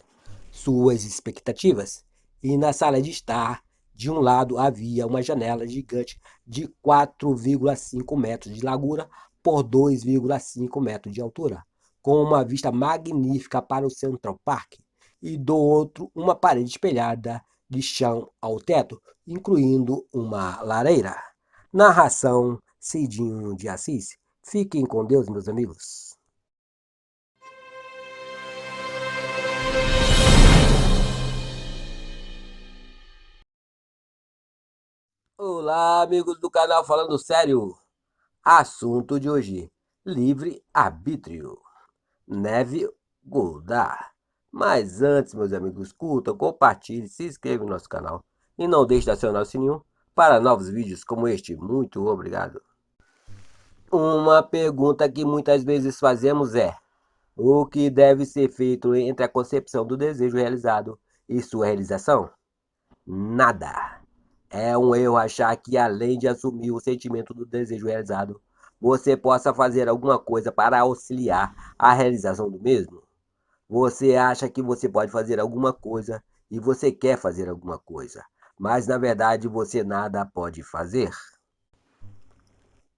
suas expectativas. E na sala de estar, de um lado havia uma janela gigante de 4,5 metros de largura por 2,5 metros de altura, com uma vista magnífica para o Central Park, e do outro uma parede espelhada de chão ao teto, incluindo uma lareira. Narração Cidinho de Assis. Fiquem com Deus, meus amigos. Olá, amigos do canal Falando Sério. Assunto de hoje: livre-arbítrio. Neve Goldar. Mas antes, meus amigos, curta, compartilhe, se inscreva no nosso canal e não deixe de acionar o sininho para novos vídeos como este. Muito obrigado. Uma pergunta que muitas vezes fazemos é: o que deve ser feito entre a concepção do desejo realizado e sua realização? Nada. É um erro achar que, além de assumir o sentimento do desejo realizado, você possa fazer alguma coisa para auxiliar a realização do mesmo. Você acha que você pode fazer alguma coisa e você quer fazer alguma coisa, mas na verdade você nada pode fazer.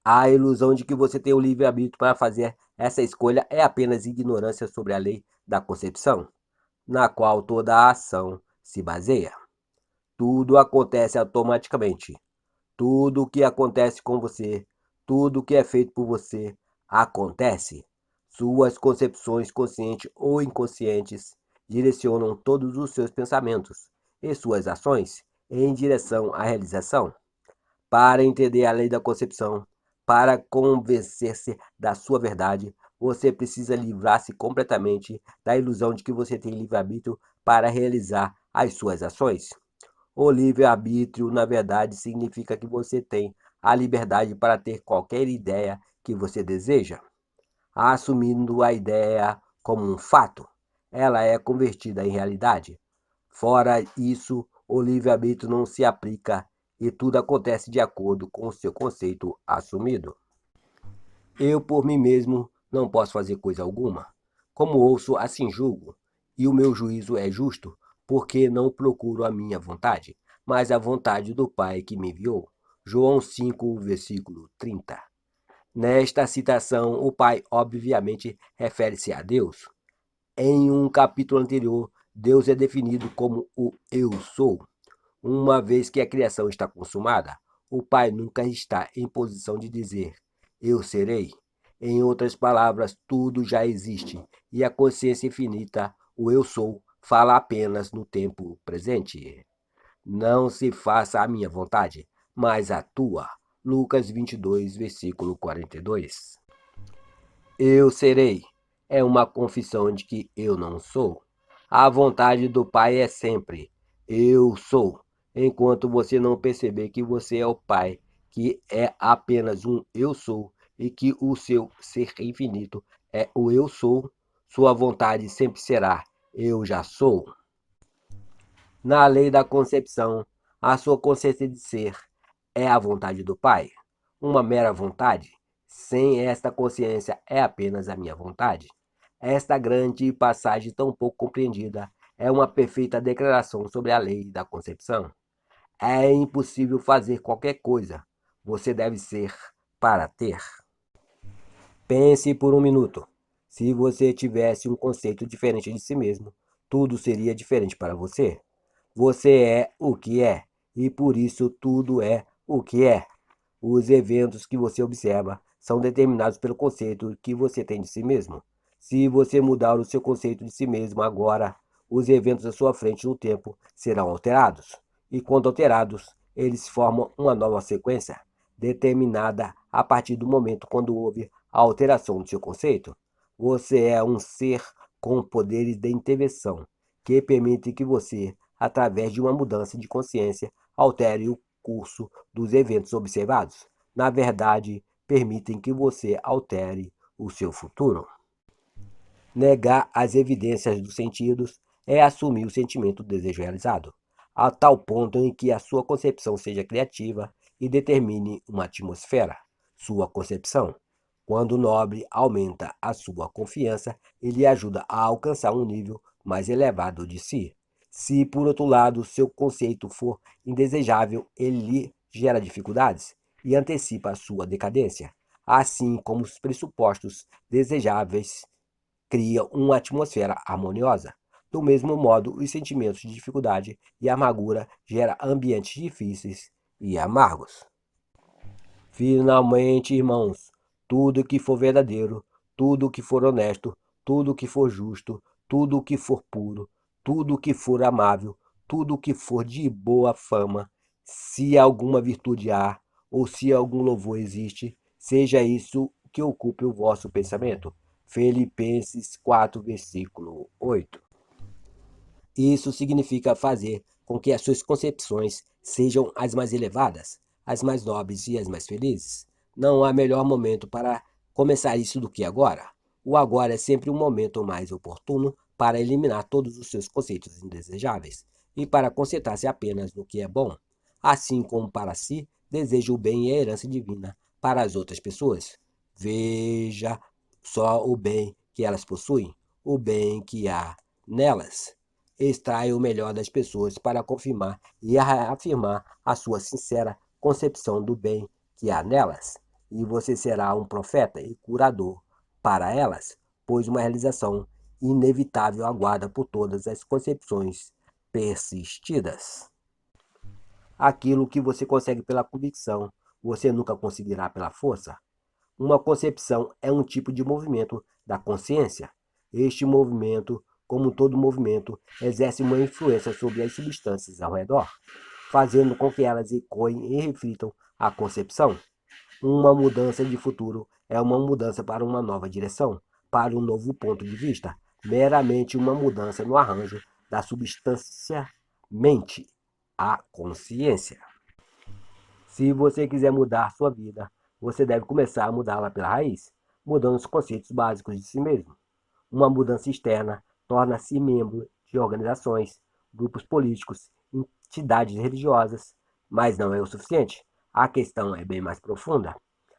A ilusão de que você tem o livre-arbítrio para fazer essa escolha é apenas ignorância sobre a lei da concepção, na qual toda a ação se baseia. Tudo acontece automaticamente. Tudo o que acontece com você, tudo o que é feito por você, acontece. Suas concepções conscientes ou inconscientes direcionam todos os seus pensamentos e suas ações em direção à realização. Para entender a lei da concepção, para convencer-se da sua verdade, você precisa livrar-se completamente da ilusão de que você tem livre-arbítrio para realizar as suas ações. O livre-arbítrio, na verdade, significa que você tem a liberdade para ter qualquer ideia que você deseja, assumindo a ideia como um fato. Ela é convertida em realidade. Fora isso, o livre-arbítrio não se aplica e tudo acontece de acordo com o seu conceito assumido. Eu, por mim mesmo, não posso fazer coisa alguma. Como ouço, assim julgo, e o meu juízo é justo, porque não procuro a minha vontade, mas a vontade do Pai que me enviou. João 5, versículo 30. Nesta citação, o Pai obviamente refere-se a Deus. Em um capítulo anterior, Deus é definido como o Eu Sou. Uma vez que a criação está consumada, o Pai nunca está em posição de dizer: Eu serei. Em outras palavras, tudo já existe e a consciência infinita, o Eu Sou, fala apenas no tempo presente. Não se faça a minha vontade, mas a tua. Lucas 22, versículo 42. Eu serei é uma confissão de que eu não sou. A vontade do Pai é sempre: eu sou. Enquanto você não perceber que você é o Pai, que é apenas um eu sou, e que o seu ser infinito é o eu sou, sua vontade sempre será eu já sou. Na lei da concepção, a sua consciência de ser é a vontade do Pai? Uma mera vontade? Sem esta consciência é apenas a minha vontade? Esta grande passagem tão pouco compreendida é uma perfeita declaração sobre a lei da concepção. É impossível fazer qualquer coisa. Você deve ser para ter. Pense por um minuto. Se você tivesse um conceito diferente de si mesmo, tudo seria diferente para você. Você é o que é, e por isso tudo é o que é. Os eventos que você observa são determinados pelo conceito que você tem de si mesmo. Se você mudar o seu conceito de si mesmo agora, os eventos à sua frente no tempo serão alterados. E quando alterados, eles formam uma nova sequência, determinada a partir do momento quando houve a alteração do seu conceito. Você é um ser com poderes de intervenção, que permite que você, através de uma mudança de consciência, altere o curso dos eventos observados. Na verdade, permitem que você altere o seu futuro. Negar as evidências dos sentidos é assumir o sentimento do desejo realizado, a tal ponto em que a sua concepção seja criativa e determine uma atmosfera. Sua concepção. Quando o nobre aumenta a sua confiança, ele ajuda a alcançar um nível mais elevado de si. Se, por outro lado, seu conceito for indesejável, ele lhe gera dificuldades e antecipa a sua decadência, assim como os pressupostos desejáveis criam uma atmosfera harmoniosa. Do mesmo modo, os sentimentos de dificuldade e amargura geram ambientes difíceis e amargos. Finalmente, irmãos, tudo que for verdadeiro, tudo que for honesto, tudo que for justo, tudo que for puro, tudo que for amável, tudo que for de boa fama, se alguma virtude há, ou se algum louvor existe, seja isso que ocupe o vosso pensamento. Filipenses 4, versículo 8. Isso significa fazer com que as suas concepções sejam as mais elevadas, as mais nobres e as mais felizes. Não há melhor momento para começar isso do que agora. O agora é sempre um momento mais oportuno para eliminar todos os seus conceitos indesejáveis e para concentrar-se apenas no que é bom. Assim como para si, deseja o bem e a herança divina para as outras pessoas. Veja só o bem que elas possuem, o bem que há nelas. Extrai o melhor das pessoas para confirmar e afirmar a sua sincera concepção do bem que há nelas, e você será um profeta e curador para elas, pois uma realização inevitável aguarda por todas as concepções persistidas. Aquilo que você consegue pela convicção, você nunca conseguirá pela força. Uma concepção é um tipo de movimento da consciência. Este movimento, como todo movimento, exerce uma influência sobre as substâncias ao redor, fazendo com que elas ecoem e reflitam a concepção. Uma mudança de futuro é uma mudança para uma nova direção, para um novo ponto de vista, meramente uma mudança no arranjo da substância mente, a consciência. Se você quiser mudar sua vida, você deve começar a mudá-la pela raiz, mudando os conceitos básicos de si mesmo. Uma mudança externa torna-se membro de organizações, grupos políticos, entidades religiosas, mas não é o suficiente. A questão é bem mais profunda.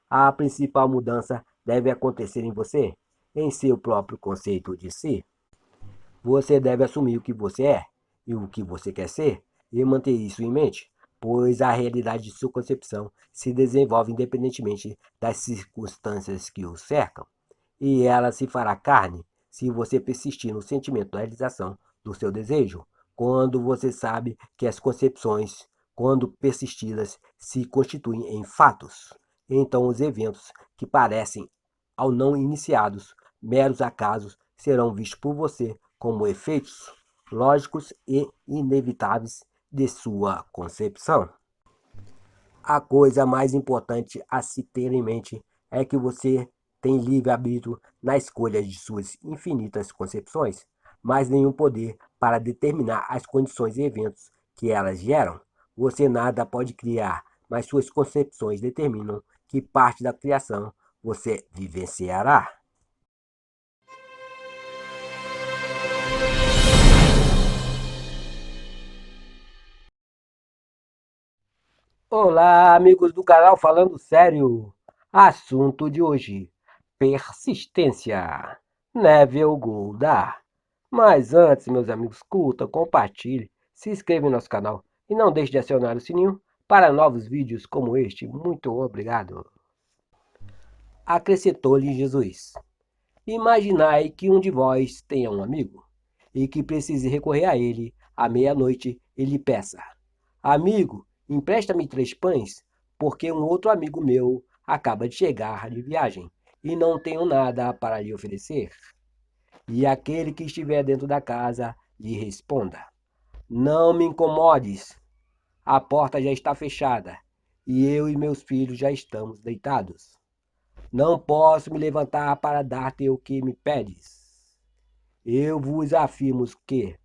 A principal mudança deve acontecer em você, em seu próprio conceito de si. Você deve assumir o que você é e o que você quer ser e manter isso em mente, pois a realidade de sua concepção se desenvolve independentemente das circunstâncias que o cercam, e ela se fará carne se você persistir no sentimento da realização do seu desejo, quando você sabe que as concepções, quando persistidas, se constituem em fatos. Então os eventos que parecem, ao não iniciados, meros acasos, serão vistos por você como efeitos lógicos e inevitáveis de sua concepção. A coisa mais importante a se ter em mente é que você tem livre-arbítrio na escolha de suas infinitas concepções, mas nenhum poder para determinar as condições e eventos que elas geram. Você nada pode criar, mas suas concepções determinam que parte da criação você vivenciará. Olá, amigos do canal Falando Sério. Assunto de hoje: persistência. Neville Goddard. Mas antes, meus amigos, curta, compartilhe, se inscreva em nosso canal e não deixe de acionar o sininho para novos vídeos como este. Muito obrigado. Acrescentou-lhe Jesus: Imaginai que um de vós tenha um amigo e que precise recorrer a ele à meia-noite e lhe peça: Amigo, empresta-me 3 pães, porque um outro amigo meu acaba de chegar de viagem e não tenho nada para lhe oferecer. E aquele que estiver dentro da casa lhe responda: Não me incomodes, a porta já está fechada e eu e meus filhos já estamos deitados. Não posso me levantar para dar-te o que me pedes. Eu vos afirmo que,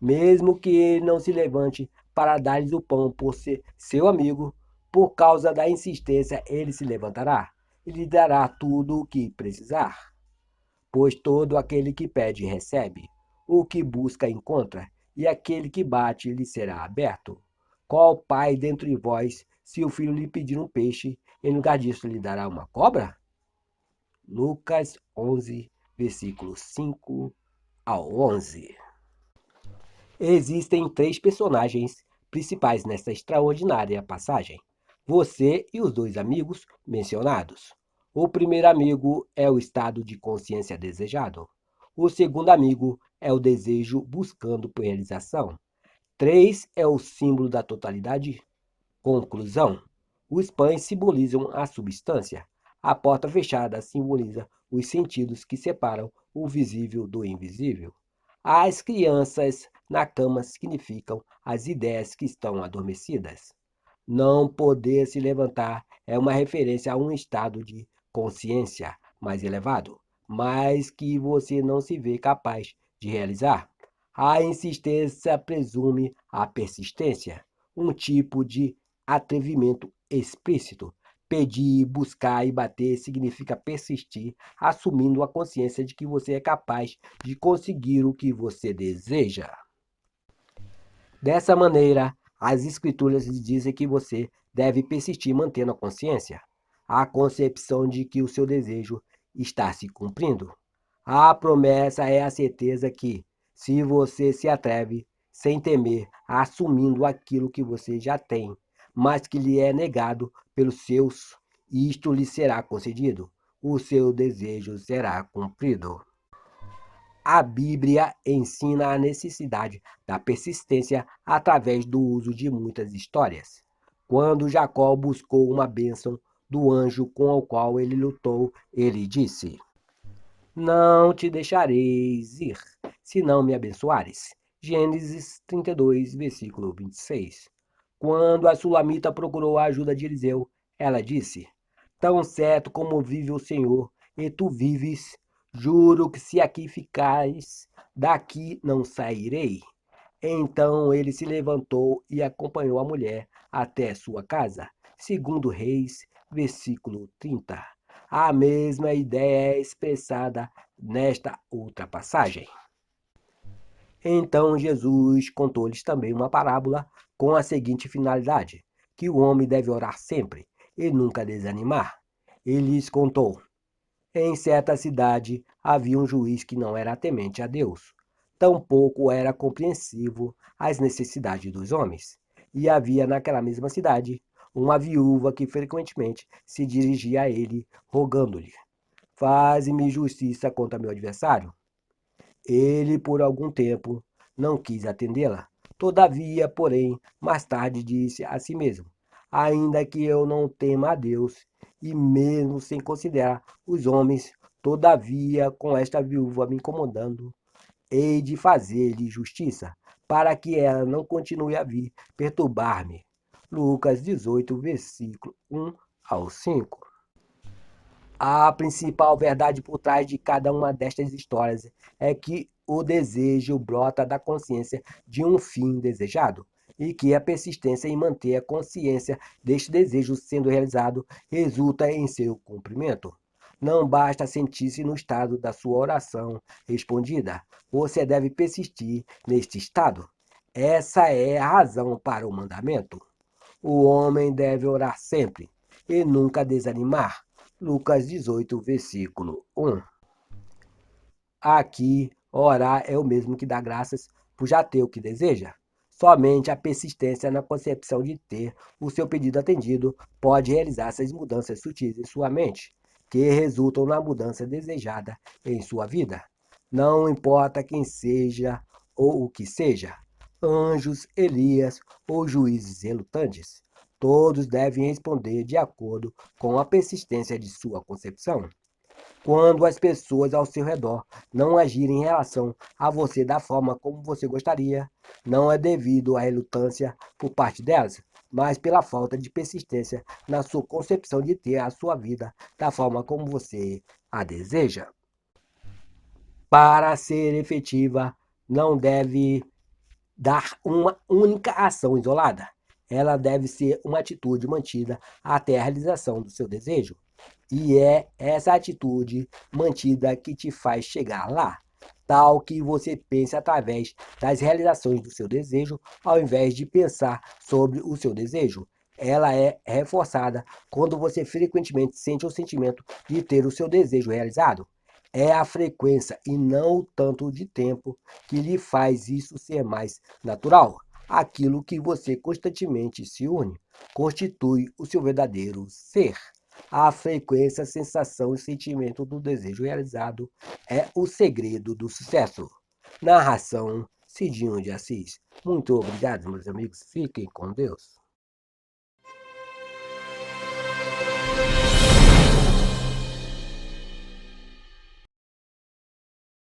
mesmo que ele não se levante para dar-lhes o pão por ser seu amigo, por causa da insistência, ele se levantará e lhe dará tudo o que precisar. Pois todo aquele que pede recebe, o que busca encontra, e aquele que bate lhe será aberto. Qual pai dentre vós, se o filho lhe pedir um peixe, em lugar disso lhe dará uma cobra? Lucas 11, versículos 5 ao 11. Existem 3 personagens principais nesta extraordinária passagem: você e os 2 amigos mencionados. O primeiro amigo é o estado de consciência desejado. O segundo amigo é o desejo buscando por realização. 3 é o símbolo da totalidade. Conclusão: os pães simbolizam a substância. A porta fechada simboliza os sentidos que separam o visível do invisível. As crianças na cama significam as ideias que estão adormecidas. Não poder se levantar é uma referência a um estado de consciência mais elevado, mas que você não se vê capaz de realizar. A insistência presume a persistência, um tipo de atrevimento explícito. Pedir, buscar e bater significa persistir, assumindo a consciência de que você é capaz de conseguir o que você deseja. Dessa maneira, as escrituras lhe dizem que você deve persistir mantendo a consciência, a concepção de que o seu desejo está se cumprindo. A promessa é a certeza que, se você se atreve, sem temer, assumindo aquilo que você já tem, mas que lhe é negado pelos seus, isto lhe será concedido. O seu desejo será cumprido. A Bíblia ensina a necessidade da persistência através do uso de muitas histórias. Quando Jacó buscou uma bênção do anjo com o qual ele lutou, ele disse: Não te deixareis ir, se não me abençoares. Gênesis 32, versículo 26. Quando a sulamita procurou a ajuda de Eliseu, ela disse: Tão certo como vive o Senhor, e tu vives, juro que se aqui ficares, daqui não sairei. Então ele se levantou e acompanhou a mulher até sua casa. Segundo Reis, versículo 30. A mesma ideia é expressada nesta outra passagem. Então Jesus contou-lhes também uma parábola com a seguinte finalidade: que o homem deve orar sempre e nunca desanimar. Ele lhes contou: em certa cidade havia um juiz que não era temente a Deus, tampouco era compreensivo às necessidades dos homens. E havia naquela mesma cidade uma viúva que frequentemente se dirigia a ele, rogando-lhe: Faze-me justiça contra meu adversário. Ele, por algum tempo, não quis atendê-la. Todavia, porém, mais tarde disse a si mesmo: Ainda que eu não tema a Deus, e mesmo sem considerar os homens, todavia, com esta viúva me incomodando, hei de fazer-lhe justiça, para que ela não continue a vir perturbar-me. Lucas 18, versículo 1 ao 5. A principal verdade por trás de cada uma destas histórias é que o desejo brota da consciência de um fim desejado. e que a persistência em manter a consciência deste desejo sendo realizado resulta em seu cumprimento. Não basta sentir-se no estado da sua oração respondida, você deve persistir neste estado. Essa é a razão para o mandamento. O homem deve orar sempre e nunca desanimar. Lucas 18, versículo 1. Aqui, orar é o mesmo que dar graças por já ter o que deseja. Somente a persistência na concepção de ter o seu pedido atendido pode realizar essas mudanças sutis em sua mente, que resultam na mudança desejada em sua vida. Não importa quem seja ou o que seja, anjos, Elias ou juízes relutantes, todos devem responder de acordo com a persistência de sua concepção. Quando as pessoas ao seu redor não agirem em relação a você da forma como você gostaria, não é devido à relutância por parte delas, mas pela falta de persistência na sua concepção de ter a sua vida da forma como você a deseja. Para ser efetiva, não deve dar uma única ação isolada. Ela deve ser uma atitude mantida até a realização do seu desejo. E é essa atitude mantida que te faz chegar lá, tal que você pense através das realizações do seu desejo, ao invés de pensar sobre o seu desejo. Ela é reforçada quando você frequentemente sente o sentimento de ter o seu desejo realizado. É a frequência e não o tanto de tempo que lhe faz isso ser mais natural. Aquilo que você constantemente se une constitui o seu verdadeiro ser. A frequência, sensação e sentimento do desejo realizado é o segredo do sucesso. Narração Cidinho de Assis. Muito obrigado, meus amigos. Fiquem com Deus.